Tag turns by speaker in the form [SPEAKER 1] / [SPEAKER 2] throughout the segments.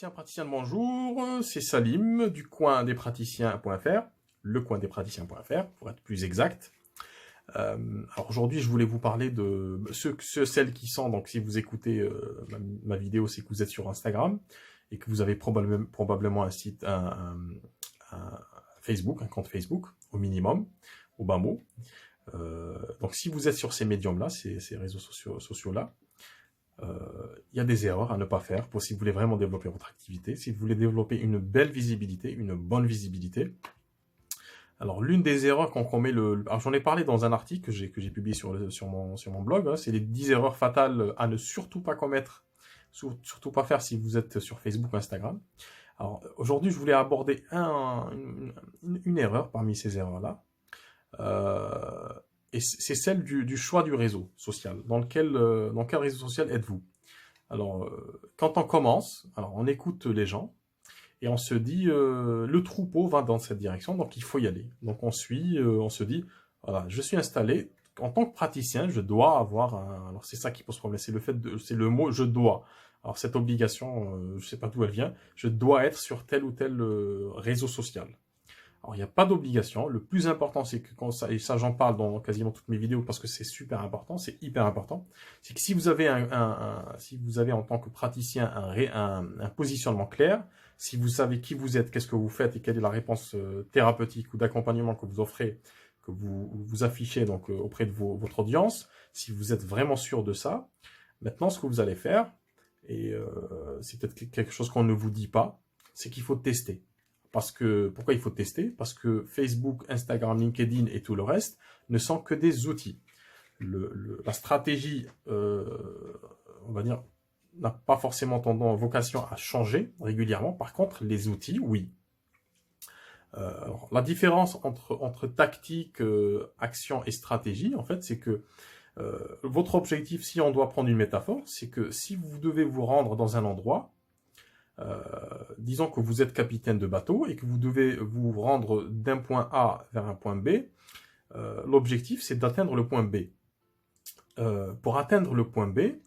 [SPEAKER 1] Praticien, bonjour, c'est Salim du coindespraticiens.fr, lecoindespraticiens.fr pour être plus exact. Alors aujourd'hui, je voulais vous parler de celles qui sont, donc si vous écoutez ma vidéo, c'est que vous êtes sur Instagram et que vous avez probablement un site, un Facebook, un compte Facebook au minimum, au bas mot. Donc si vous êtes sur ces médiums-là, ces réseaux sociaux-là, il y a des erreurs à ne pas faire si vous voulez vraiment développer votre activité, si vous voulez développer une belle visibilité, une bonne visibilité. Alors l'une des erreurs qu'on commet, alors j'en ai parlé dans un article que j'ai publié sur mon blog, hein, c'est les 10 erreurs fatales à ne surtout pas commettre, surtout pas faire si vous êtes sur Facebook ou Instagram. Alors aujourd'hui, je voulais aborder une erreur parmi ces erreurs-là. Et c'est celle du choix du réseau social. Dans quel réseau social êtes-vous? Alors, quand on commence, alors on écoute les gens et on se dit le troupeau va dans cette direction, donc il faut y aller. Donc on suit, on se dit voilà, je suis installé en tant que praticien, je dois avoir un. Alors c'est ça qui pose problème, c'est le mot je dois. Alors cette obligation, je sais pas d'où elle vient, je dois être sur tel ou tel réseau social. Alors, il n'y a pas d'obligation. Le plus important, c'est que et ça j'en parle dans quasiment toutes mes vidéos parce que c'est super important, c'est hyper important, c'est que si vous avez si vous avez en tant que praticien un positionnement clair, si vous savez qui vous êtes, qu'est-ce que vous faites et quelle est la réponse thérapeutique ou d'accompagnement que vous offrez, que vous affichez donc auprès de votre audience, si vous êtes vraiment sûr de ça, maintenant ce que vous allez faire, et c'est peut-être quelque chose qu'on ne vous dit pas, c'est qu'il faut tester. Pourquoi il faut tester? Parce que Facebook, Instagram, LinkedIn et tout le reste ne sont que des outils. La stratégie, on va dire, n'a pas forcément vocation à changer régulièrement. Par contre, les outils, oui. Alors, la différence entre tactique, action et stratégie, en fait, c'est que votre objectif, si on doit prendre une métaphore, c'est que si vous devez vous rendre dans un endroit, disons que vous êtes capitaine de bateau et que vous devez vous rendre d'un point A vers un point B, l'objectif c'est d'atteindre le point B. Pour atteindre le point B,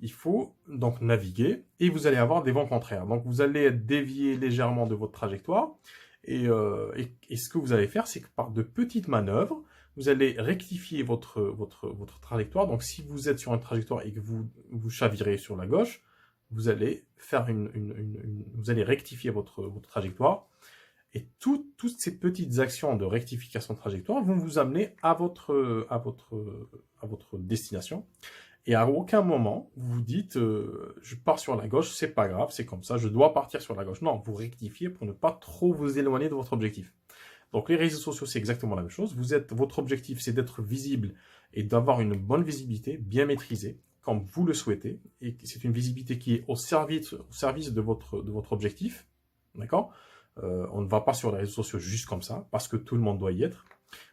[SPEAKER 1] il faut donc naviguer et vous allez avoir des vents contraires. Donc vous allez être dévié légèrement de votre trajectoire et ce que vous allez faire, c'est que par de petites manœuvres, vous allez rectifier votre trajectoire. Donc si vous êtes sur une trajectoire et que vous chavirez sur la gauche, vous allez faire vous allez rectifier votre trajectoire et toutes ces petites actions de rectification de trajectoire vont vous amener à votre destination. Et à aucun moment vous vous dites je pars sur la gauche, c'est pas grave, c'est comme ça, je dois partir sur la gauche. Non, vous rectifiez pour ne pas trop vous éloigner de votre objectif. Donc les réseaux sociaux, c'est exactement la même chose. Votre objectif, c'est d'être visible et d'avoir une bonne visibilité, bien maîtrisée, comme vous le souhaitez, et c'est une visibilité qui est au service de votre objectif, d'accord? On ne va pas sur les réseaux sociaux juste comme ça, parce que tout le monde doit y être.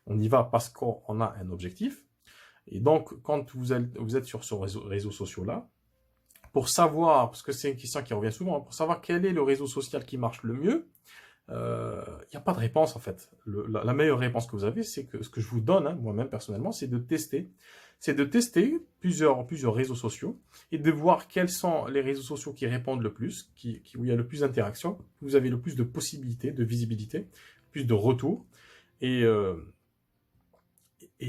[SPEAKER 1] On y va parce qu'on a un objectif. Et donc, quand vous êtes sur ce réseau social-là, pour savoir, parce que c'est une question qui revient souvent, pour savoir quel est le réseau social qui marche le mieux, il n'y a pas de réponse en fait. La meilleure réponse que vous avez, c'est que ce que je vous donne, hein, moi-même personnellement, c'est de tester. C'est de tester plusieurs réseaux sociaux et de voir quels sont les réseaux sociaux qui répondent le plus, où il y a le plus d'interaction, où vous avez le plus de possibilités, de visibilité, plus de retours. Et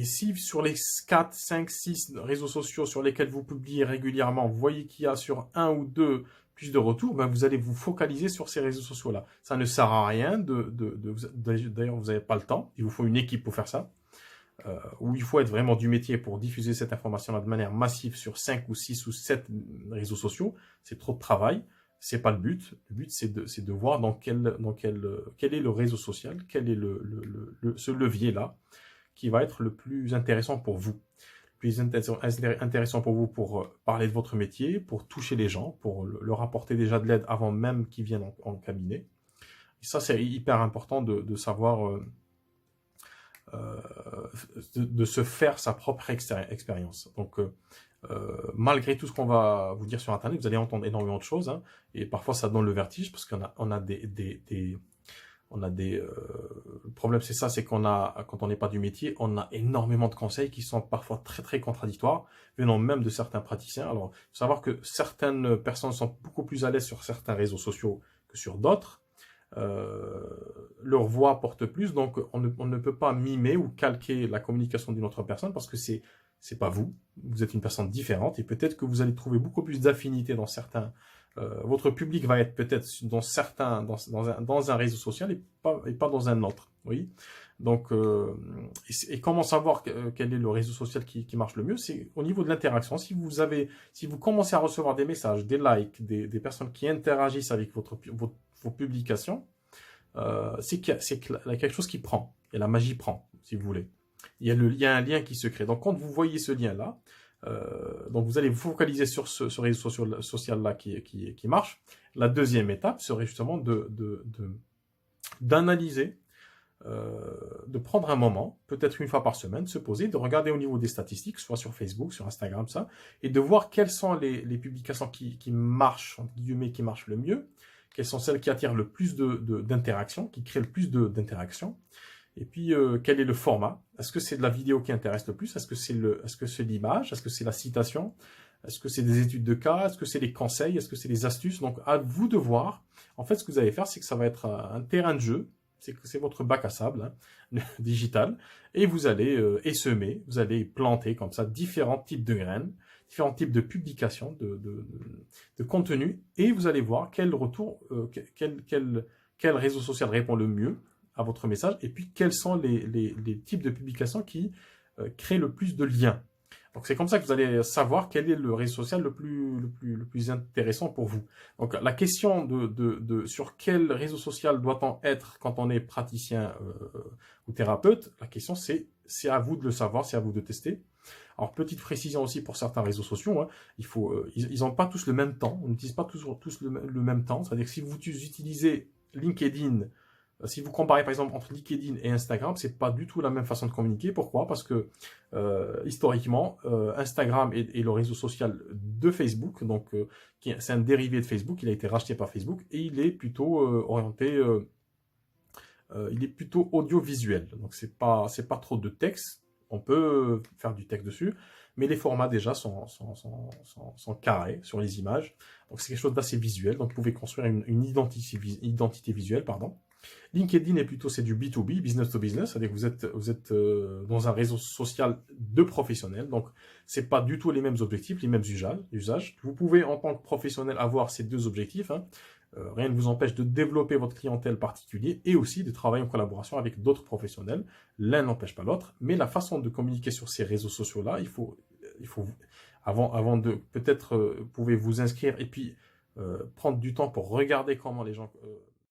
[SPEAKER 1] si sur les 4, 5, 6 réseaux sociaux sur lesquels vous publiez régulièrement, vous voyez qu'il y a sur un ou deux plus de retours, ben vous allez vous focaliser sur ces réseaux sociaux-là. Ça ne sert à rien d'ailleurs, vous n'avez pas le temps, il vous faut une équipe pour faire ça, où il faut être vraiment du métier pour diffuser cette information-là de manière massive sur 5 ou 6 ou 7 réseaux sociaux. C'est trop de travail, c'est pas le but. Le but, c'est de voir quel est le réseau social, quel est ce levier-là, qui va être le plus intéressant pour vous. Plus intéressant pour vous pour parler de votre métier, pour toucher les gens, pour leur apporter déjà de l'aide avant même qu'ils viennent en cabinet. Et ça, c'est hyper important de savoir, de se faire sa propre expérience. Donc, malgré tout ce qu'on va vous dire sur Internet, vous allez entendre énormément de choses, hein, et parfois ça donne le vertige parce qu'on a On a le problème, c'est ça, c'est quand on n'est pas du métier, on a énormément de conseils qui sont parfois très très contradictoires, venant même de certains praticiens. Alors, il faut savoir que certaines personnes sont beaucoup plus à l'aise sur certains réseaux sociaux que sur d'autres. Leur voix porte plus, donc on ne peut pas mimer ou calquer la communication d'une autre personne parce que c'est pas vous. Vous êtes une personne différente et peut-être que vous allez trouver beaucoup plus d'affinité dans certains. Votre public va être peut-être dans un réseau social et pas dans un autre. Oui. Donc, et comment savoir quel est le réseau social qui marche le mieux? C'est au niveau de l'interaction. Si vous commencez à recevoir des messages, des likes, des personnes qui interagissent avec vos publications, c'est qu'il y a quelque chose qui prend. Et la magie prend, si vous voulez. Il y a un lien qui se crée. Donc, quand vous voyez ce lien-là, donc vous allez vous focaliser sur ce réseau social-là qui marche. La deuxième étape serait justement d'analyser, de prendre un moment, peut-être une fois par semaine, se poser, de regarder au niveau des statistiques, soit sur Facebook, sur Instagram, ça, et de voir quelles sont les publications qui marchent, entre guillemets, qui marchent le mieux, quelles sont celles qui attirent le plus d'interactions, qui créent le plus d'interactions. Et puis, quel est le format? Est-ce que c'est de la vidéo qui intéresse le plus? Est-ce que c'est l'image? Est-ce que c'est la citation? Est-ce que c'est des études de cas? Est-ce que c'est les conseils? Est-ce que c'est les astuces? Donc, à vous de voir. En fait, ce que vous allez faire, c'est que ça va être un terrain de jeu. C'est votre bac à sable, hein, digital. Et vous allez essaimer, vous allez planter comme ça différents types de graines, différents types de publications, de contenu. Et vous allez voir quel retour, quel réseau social répond le mieux à votre message, et puis quels sont les types de publications qui créent le plus de liens. Donc c'est comme ça que vous allez savoir quel est le réseau social le plus intéressant pour vous. Donc la question sur quel réseau social doit-on être quand on est praticien ou thérapeute, la question c'est à vous de le savoir, c'est à vous de tester. Alors petite précision aussi pour certains réseaux sociaux, hein, ils n'ont pas tous le même temps, on n'utilise pas tous le même temps, c'est-à-dire que si vous utilisez LinkedIn, si vous comparez par exemple entre LinkedIn et Instagram, c'est pas du tout la même façon de communiquer. Pourquoi? Parce que historiquement, Instagram est le réseau social de Facebook, donc c'est un dérivé de Facebook. Il a été racheté par Facebook et il est plutôt orienté, il est plutôt audiovisuel. Donc c'est pas trop de texte. On peut faire du texte dessus, mais les formats déjà sont carrés sur les images. Donc c'est quelque chose d'assez visuel. Donc vous pouvez construire une identité visuelle, pardon. LinkedIn est plutôt, c'est du B2B, business to business, c'est-à-dire que vous êtes dans un réseau social de professionnels, donc c'est pas du tout les mêmes objectifs, les mêmes usages. Vous pouvez en tant que professionnel avoir ces deux objectifs, hein. Rien ne vous empêche de développer votre clientèle particulière et aussi de travailler en collaboration avec d'autres professionnels. L'un n'empêche pas l'autre, mais la façon de communiquer sur ces réseaux sociaux-là, il faut avant de peut-être, vous pouvez vous inscrire et puis prendre du temps pour regarder comment les gens